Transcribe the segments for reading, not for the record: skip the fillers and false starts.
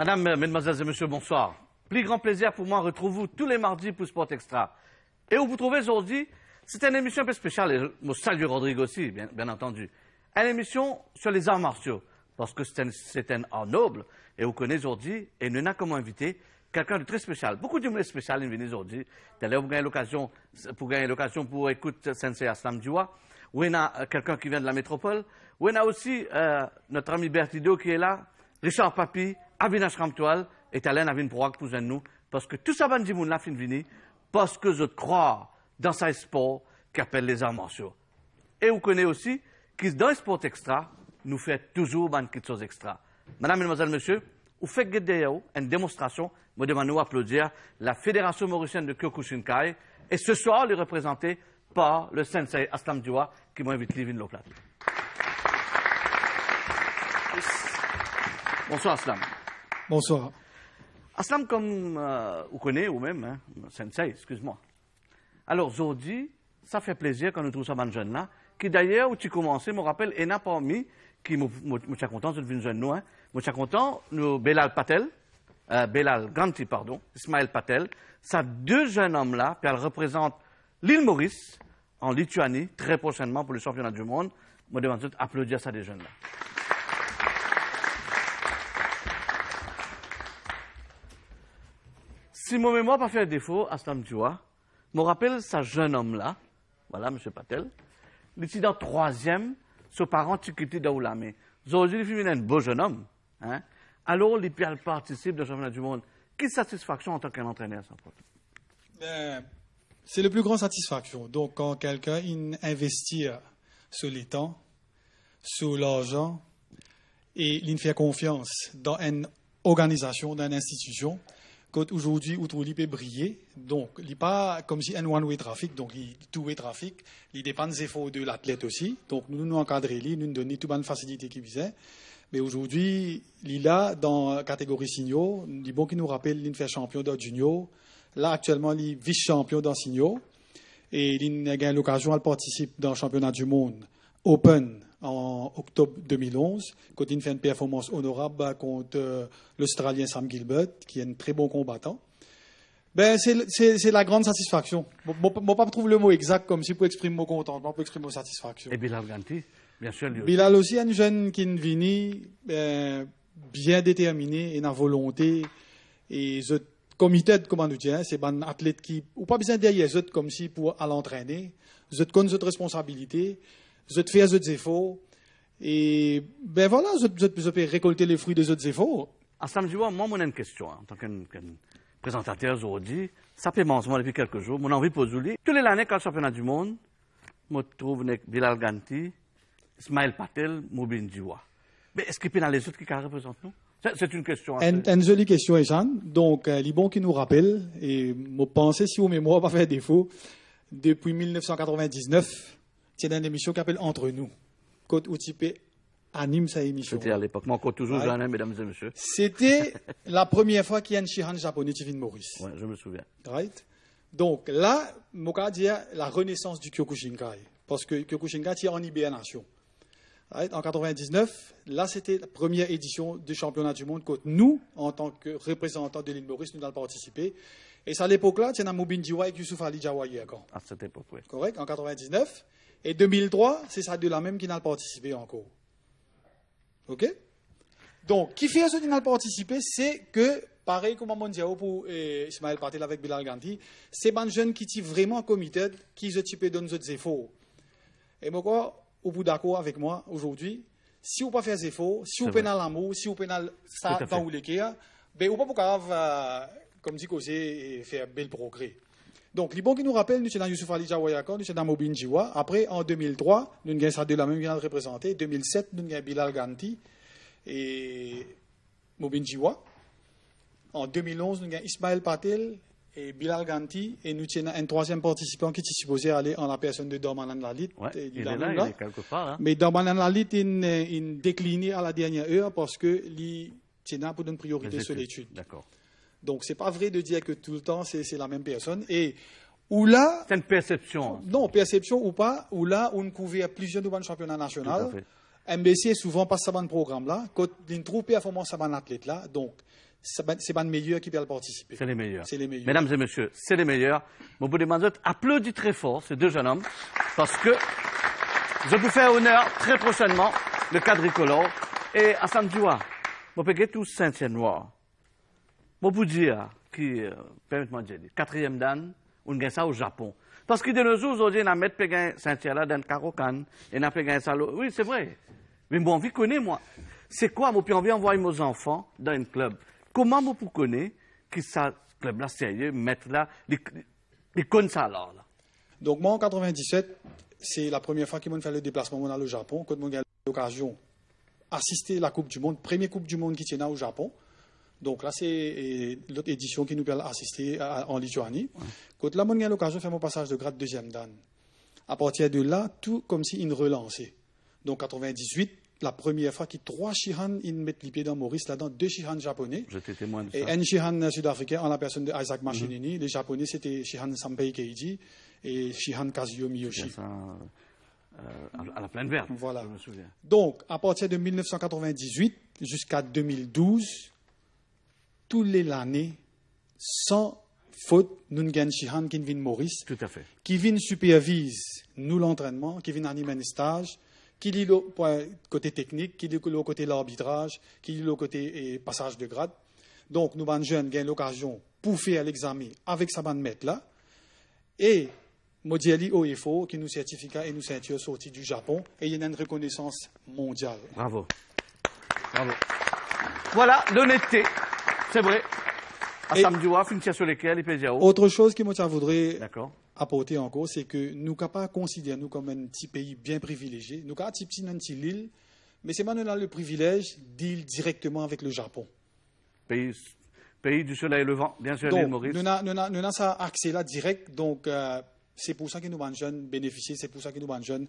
Madame, mesdemoiselles et messieurs, bonsoir. Plus grand plaisir pour moi de retrouver vous tous les mardis pour Sport Extra. Et où vous trouvez aujourd'hui, c'est une émission un peu spéciale, et je salue Rodrigue aussi, bien entendu. Une émission sur les arts martiaux, parce que c'est un art noble, et vous connaissez aujourd'hui, et nous avons comme invité quelqu'un de très spécial. Beaucoup de monde spécial viennent aujourd'hui. D'ailleurs, vous gagner l'occasion pour écouter Sensei Aslam Djoua. Ou il y a quelqu'un qui vient de la métropole. Ou il y a aussi notre ami Bertido qui est là, Richard Papi, Avinash Ramtoal et Alain Avin Proac pour nous, parce que tout ça va nous la fin vini, parce que je crois dans ce sport qui appelle les arts martiaux. Et vous connaissez aussi que dans le sport extra, nous faisons toujours des choses extra. Madame, mesdemoiselles, messieurs, vous faites une démonstration, je demande d'applaudir la Fédération mauricienne de Kyokushinkai, et ce soir, elle est représentée par le sensei Aslam Djoua, qui m'a invité à venir au plateau. Bonsoir, Aslam. Bonsoir. Aslam, comme vous connaissez, ou même, hein, sensei, excuse-moi. Alors, aujourd'hui, ça fait plaisir quand nous trouvons ça dans jeune là, qui d'ailleurs, où tu commençais, me rappelle, et n'a pas mis, qui me suis content de venir jeune nous, hein. Je suis content, nous, Belal Ganti, pardon, Ismaël Patel, ça deux jeunes hommes là, puis elles représentent l'île Maurice, en Lituanie, très prochainement pour le championnat du monde. Je me demande d'applaudir ça des jeunes là. Si mon mémoire n'a pas fait défaut, Aslam Djoua, me rappelle ce jeune homme-là, voilà, M. Patel, il était dans troisième, ses parents quitté d'Aoulamé. Aujourd'hui, il est un beau jeune homme. Hein? Alors, il participe au championnat du monde. Quelle satisfaction en tant qu'entraîneur, sans problème? C'est la plus grande satisfaction. Donc, quand quelqu'un investit sur les temps, sur l'argent, et il fait confiance dans une organisation, dans une institution, qu'aujourd'hui, il peut briller. Donc, il n'est pas comme si un one-way trafic, donc il two-way trafic. Il dépend des efforts de l'athlète aussi. Donc, nous encadrer, nous donner toute bonne facilité qu'il visait. Mais aujourd'hui, il est là dans la catégorie senior. Il est bon qu'il nous rappelle qu'il fait champion dans junior. Là, actuellement, il est vice-champion dans senior. Et il a eu l'occasion de participer dans le championnat du monde Open en octobre 2011, quand il fait une performance honorable contre l'Australien Sam Gilbert, qui est un très bon combattant. Ben, c'est la grande satisfaction. Moi, pas trouve le mot exact comme si pour exprimer mon contentement, pour exprimer mon satisfaction. Et Bilal Ganti, bien sûr, lui aussi. Bilal aussi, un jeune qui vient bien déterminé et dans volonté. Et ce comité, comment nous dire, c'est un athlète qui, ou pas besoin derrière eux comme si pour aller entraîner. Vous connaissez votre responsabilité, vous faites vos efforts. Et ben voilà, vous pouvez récolter les fruits de vos efforts. À samedi, moi, j'ai une question, en tant qu'un présentateur aujourd'hui. Ça fait mention depuis quelques jours. Mon envie de poser. Tous les années, quand le championnat du monde, je trouve avec Bilal Ganti, Ismaël Patel, Mobin Diwa. Mais est-ce qu'il y a les autres qui représentent nous? C'est une question. Une jolie question, Ejan. Donc, Libon qui nous rappelle, et je pense, si vos mémoires pas fait défaut, depuis 1999, il y a une émission qui s'appelle Entre nous. Côte Outipé anime sa émission. C'était à l'époque. Moi, encore toujours jeune, mesdames et messieurs. C'était la première fois qu'il y a un Shihan japonais qui vient de Maurice. Oui, je me souviens. Right? Donc là, je vais dire la renaissance du Kyokushinkai. Parce que Kyokushinkai est en hibernation. Right? En 99, là, c'était la première édition du championnat du monde. Nous, en tant que représentants de l'île Maurice, nous avons participé. Et c'est à l'époque-là, il y a Mobin Diwa et Youssouf Ali Jawaye. À cette époque, oui. Correct? En 99. Et 2003, c'est ça de la même qui n'a participé encore. OK? Donc, qui fait ce qui n'a participé, c'est que, pareil comme on dit pour Ismaël Patel avec Bilal Ganti, c'est des jeunes qui sont vraiment committés, qui se typent dans nos efforts. Et moi, au bout d'accord avec moi aujourd'hui, si vous ne faites pas des efforts, si vous pénal l'amour, si vous pénal ça dans les cas, ben vous ne pouvez pas, comme dit Kosé, faire un bel progrès. Donc, les bons qui nous rappellent, nous sommes dans Youssouf Ali Jawayakon, nous sommes dans Mobin Diwa. Après, en 2003, nous avons ça de la même qui a représenté. 2007, nous avons Bilal Ganti et Mobin Diwa. En 2011, nous avons Ismaël Patel et Bilal Ganti. Et nous avons un troisième participant qui est supposé aller en la personne de Dormanan Lalit. Ouais, il est là, il est quelque part. Hein. Mais Dormanan Lalit, il décliné à la dernière heure parce que il tient pour une priorité sur l'étude. D'accord. Donc, ce n'est pas vrai de dire que tout le temps, c'est la même personne. Et où là... C'est une perception. Non, perception ou pas, où là, on couvre plusieurs de championnats nationaux. MBC, souvent, passe ça dans le programme-là. Quand il trouve performance à un athlète-là, donc, c'est les meilleurs qui peuvent participer. C'est les meilleurs. C'est les meilleurs. Mesdames et messieurs, c'est les meilleurs. Mon bout de manzot, applaudis très fort ces deux jeunes hommes, parce que je vous fais honneur très prochainement, le quadricolore. Et à Samdjoua, je peux tous Saint-Noir. Je peux dire, permettez-moi de dire, quatrième dan, on gagne ça au Japon. Parce que de nos jours, aujourd'hui, on a mis Saint-Thierry dans le Karokan, et on a fait ça. Oui, c'est vrai. Mais mon envie connaît, moi. C'est quoi, moi, puis envie d'envoyer mes enfants dans un club? Comment moi, pour connaître que ça, club-là, sérieux, mettre là, les connaissent ça alors, là? Donc, moi, en 97, c'est la première fois que je fais le déplacement au Japon, quand j'ai eu l'occasion d'assister à la Coupe du Monde, première Coupe du Monde qui tient au Japon. Donc là, c'est l'autre édition qui nous permet d'assister en Lituanie. Ouais. Quand là, j'ai eu l'occasion de faire mon passage de grade deuxième dan. À partir de là, tout comme si il relançait. Donc, 98, la première fois que 3 Shihan mettent les pieds dans Maurice, là-dedans, 2 Shihan japonais. J'étais témoin de ça. Et un Shihan sud-africain en la personne de Isaac Machinini. Les japonais, c'était Shihan Sampei Keiji et Shihan Kazuyo Miyoshi. Ça, à la plaine verte, voilà. Je me souviens. Donc, à partir de 1998 jusqu'à 2012, tous les années, sans faute, nous avons Shihan qui vient Maurice. Tout à fait. Qui vient supervise nous l'entraînement, qui vient animer un stage, qui lit le côté technique, qui lit le côté l'arbitrage, qui lit le côté passage de grade. Donc, nous, les jeunes, avons l'occasion pour faire l'examen avec sa bande maître là. Et, Modiali OFO, qui nous certifie et nous ceinture sortis du Japon, et il y a une reconnaissance mondiale. Bravo. Bravo. Voilà, l'honnêteté. C'est vrai. À Samdjoua, finir sur lesquels il peut dire. Autre chose que moi, je voudrais apporter encore, c'est que nous ne pouvons pas considérer nous comme un petit pays bien privilégié. Nous sommes un petit île, mais c'est maintenant le privilège d'île directement avec le Japon. Pays du soleil levant, bien sûr, l'île Maurice. Nous avons ça accès là direct, donc c'est pour ça que nous, les jeunes, bénéficient, c'est pour ça que nous, les jeunes,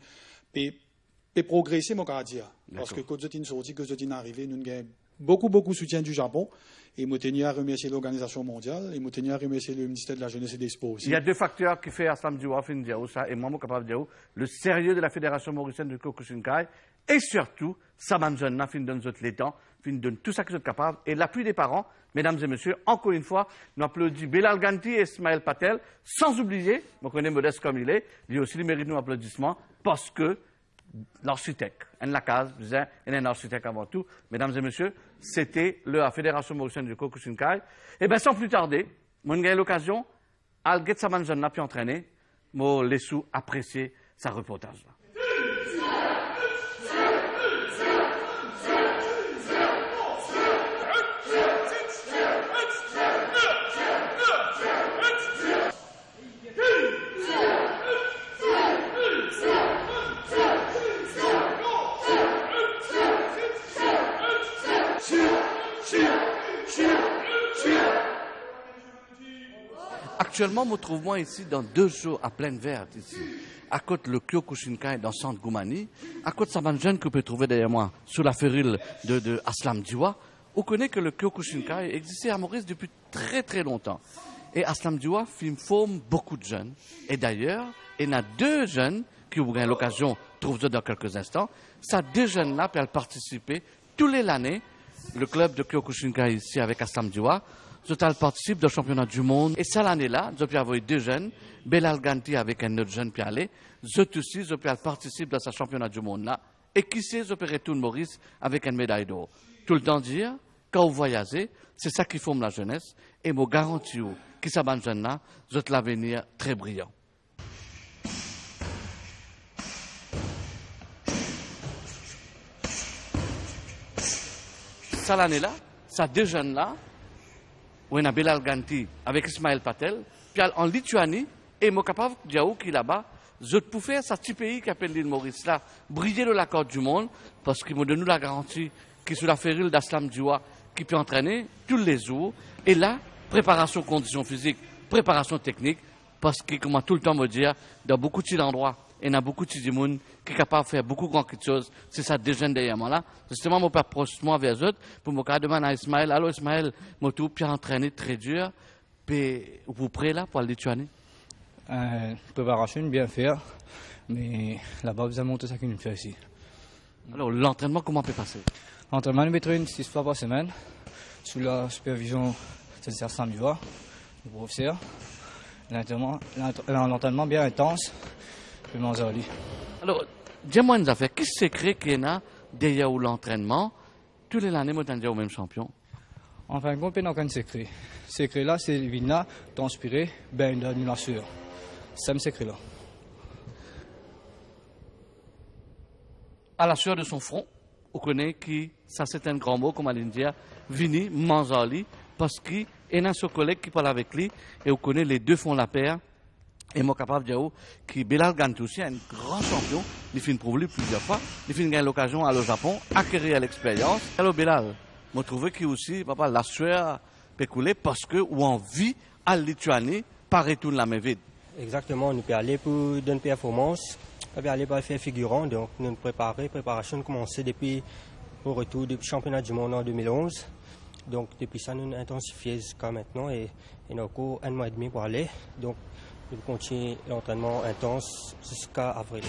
peuvent progresser, mon cas dire. Parce que quand nous sommes sortis, que nous sommes arrivés, nous avons beaucoup de soutien du Japon. Et je tenais à remercier l'Organisation mondiale et je tenais à remercier le ministère de la Jeunesse et des Sports aussi. Il y a deux facteurs qui font à Samdjoua, ça, et moi, je suis capable de dire, le sérieux de la Fédération mauricienne de Kyokushinkai Et surtout, ça m'a jeune, fin donne les temps, fin donne tout ça que vous êtes capable. Et l'appui des parents, mesdames et messieurs, encore une fois, nous applaudissons Belal Ganti et Ismaël Patel, sans oublier, on connaît Modeste comme il est, lui aussi, il mérite nos applaudissements, parce que l'architecte, la case, disait, il est un architecte avant tout. Mesdames et messieurs, c'était la Fédération mauricienne du Kyokushinkai. Et bien, sans plus tarder, moi, j'ai l'occasion, à Getsaman Jeune n'a pu entraîner, moi, les sous apprécier sa reportage là. Actuellement, me trouve moi ici dans 2 jours à pleine verte ici, à côté le Kyokushinkai dans Centre Goumani, à côté Saman Jeune que vous pouvez trouver derrière moi sous la férule de Aslam Diwa. On connaît que le Kyokushinkai existait à Maurice depuis très très longtemps. Et Aslam Diwa forme beaucoup de jeunes. Et d'ailleurs, il y en a 2 jeunes qui ont eu l'occasion, trouve-le dans quelques instants. Ces 2 jeunes-là peuvent participer tous les années, le club de Kyokushinkai ici avec Aslam Diwa. Je participe au championnat du monde. Et cette année-là, je peux avoir 2 jeunes, Belal Ganti avec un autre jeune, puis aller. Je aussi, je peux participer à ce championnat du monde-là. Et qui sait, je peux retourner Maurice avec une médaille d'or. Tout le temps dire, quand vous voyagez, c'est ça qui forme la jeunesse. Et je garantis que ça va jeune-là, je te l'avenir très brillant. Cette année-là, ces 2 jeunes-là, où il y a Belal Ganti avec Ismaël Patel, puis en Lituanie, et je suis capable de dire qui là-bas, je peux faire ce petit pays qui appelle l'île Maurice là, briller de la corde du monde, parce qu'il me donne la garantie qu'il est sur la férule d'Aslam Diwa, qui peut entraîner tous les jours, et là, préparation conditions physiques, préparation technique, parce que, comme tout le temps me dire, dans beaucoup d'endroits, il y a beaucoup de gens qui sont capables de faire beaucoup de grandes choses. C'est ça, des jeunes derrière moi là. Justement, je m'approche moi vers eux pour me demander à Ismaël, allô Ismaël, moi tout, puis entraîné très dur. Puis, vous prêt là pour aller Lituanie? Préparation, bien faire. Mais là-bas, vous avez monté ça qu'une fois ici. Alors, l'entraînement, comment peut passer? L'entraînement, nous mettons 6 fois par semaine, sous la supervision de Aslam Diwa, du professeur. L'entraînement bien intense. Alors, dis-moi une affaire, qu'est-ce que secret qu'il y en a derrière l'entraînement? Tous les années, moi, je au même champion. En fin de compte, il n'y a aucun secret. Ce secret-là, c'est le vin transpiré, ben, nous l'assure. C'est un secret-là. À la sueur de son front, on connaît que ça, c'est un grand mot, comme à l'India, Vini, Manzali, parce qu'il y a un seul collègue qui parle avec lui, et on connaît les 2 font la paire. Et moi, capable de dire que Belal Ganti aussi est un grand champion. Il fait prouver plusieurs fois. Il fait gagner l'occasion à aller au Japon, acquérir l'expérience. Alors, Belal, je trouve qu'il aussi, papa, la sueur peut couler parce que, ou on vit à Lituanie, par retour la main vide. Exactement, nous pouvons aller pour une performance, nous pouvons aller pour faire figurant. Donc, nous préparation commencé depuis le retour du championnat du monde en 2011. Donc, depuis ça, nous intensifions jusqu'à maintenant et nous avons encore 1 mois et demi pour aller. Donc, nous continuons l'entraînement intense jusqu'à avril.